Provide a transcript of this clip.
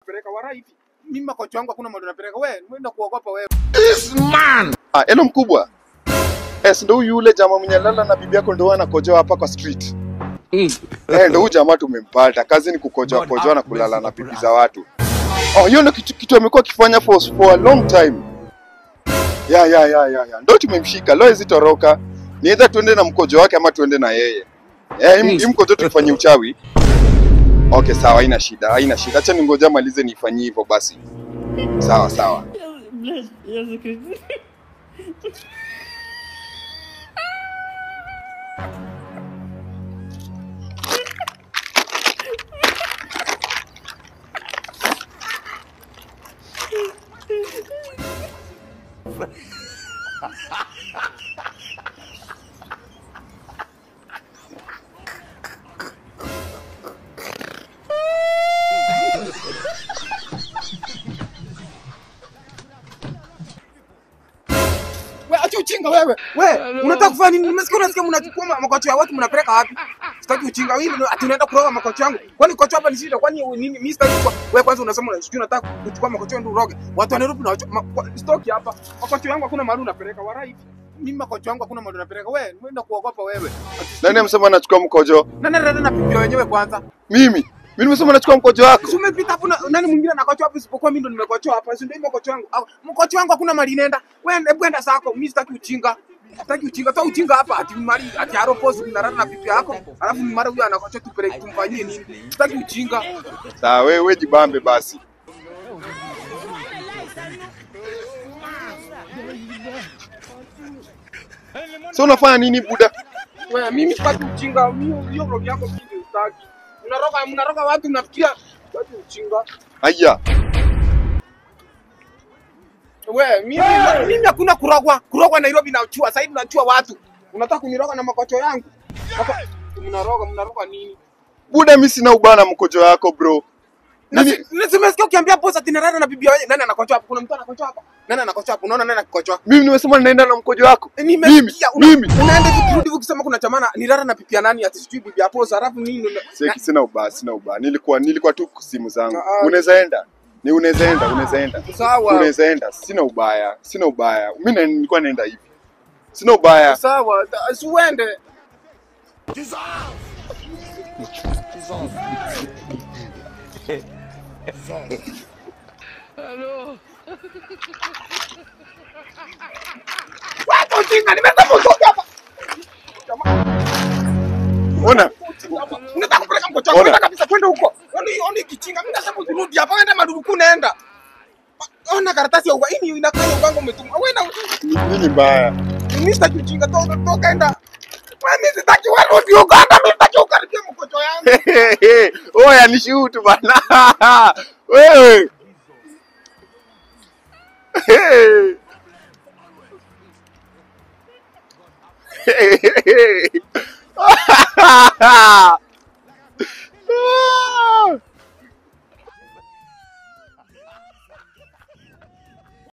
unapeleka wala hivi. Mimi makocha wangu hakuna mahali unapeleka. Wewe unaenda kuogopa wewe. This man. Hello mkubwa. Ndio yule jamaa mwenye lala na bibi yako ndio anakojoa hapa kwa street. Ndio huyu jamaa tumempata. Kazi ni kukojoa na kulala na bibi za watu. Hiyo ndio kitu amekuwa akifanya for a long time. Ya. Ndio tumemshika. Leo zitoroka. Ni either tuende na mkojo wake ama tuende na yeye. Hii mkojo tufanye uchawi. Okay, sawa, haina shida. Acha ningoja malize nifanyie hivyo basi. Sawa. Uchinga wewe. Unataka kufanya nini? Unasikia mnachukua makocha ya watu mnapeleka wapi? Sitaki uchinga wewe, tunaenda kuroga makocha yangu. Kwani kocha hapa ni shida? Kwani nini? Mimi sitaki kwa. Wewe kwanza unasema unataka kuchukua makocha yangu uroge. Watu wa Nairobi na stock hapa. Makocha yangu hakuna mahali unapeleka wala hivi. Mimi makocha yangu hakuna mahali unapeleka. Wewe unaenda kuogopa wewe. Nani amesema anachukua mkojo? Nani na pipi wenyewe kwanza? Mimi nimesema nachukua mkojo wako. Si umepita hapo nani mwingine anakochoa hapo isipokuwa mimi ndo nimekochoa hapa. Si ndio mkocho wangu. Mkocho wangu hakuna mali nenda. Wewe kwenda sako. Mimi sitaki uchinga. Toa uchinga hapa ati mali ati aroposi tunarana na pipi yako. Alafu mara huyo anakochoa tupeleke tumfanyie nini? Sitaki uchinga. Sawa wewe jibambe basi. So unafanya nini buda? Wewe mimi sitaki uchinga. Mimi hiyo roho yako mimi sitaki. Mnaroga watu mnafikiria watu uchinga. Aya. Wewe mimi hakuna kurogwa. Kurogwa Nairobi na uchua. Sasa hivi nachua watu. Unataka kuniroga na makocho yangu? Mnaroga nini? Buda mimi sina ubana mkojo wako bro. Nimesikia ukiambia boss ati narara na bibi yake. Nani anakochoa hapa? Kuna mtu anakochoa hapa. Nani anakochoa hapa? Unaona nani anakochoa? Mimi nimesema naenda na mkojo wako. Mimi. Unaenda kurudi ukisema kuna chamana ni rara na pipi ya nani ati sijui bibi hapo alafu nini ndio. Sina ubaya. Nilikuwa tu simu zangu. Unaweza enda. Unawezaenda. Sawa. Unawezaenda. Sina ubaya. Mimi nilikuwa naenda hivi. Sina ubaya. Sawa. Usiende. Hello. Watu jinga nimesema utoke hapa. Ona. Unataka kupeleka mkocho wako kabisa kwenda huko. Oni kichinga. Mimi nasema urudi hapa wenda maduruku naenda. Ona karatasi ya uga. Hii inakaa ugango umetuma. Wewe na nini mbaya? Mimi sitaki ujinga toka enda. Mimi sitaki wewe rudi Uganda. Mimi sitaki ukaribia mkocho yangu. Oya nishuhudu bana. Wewe.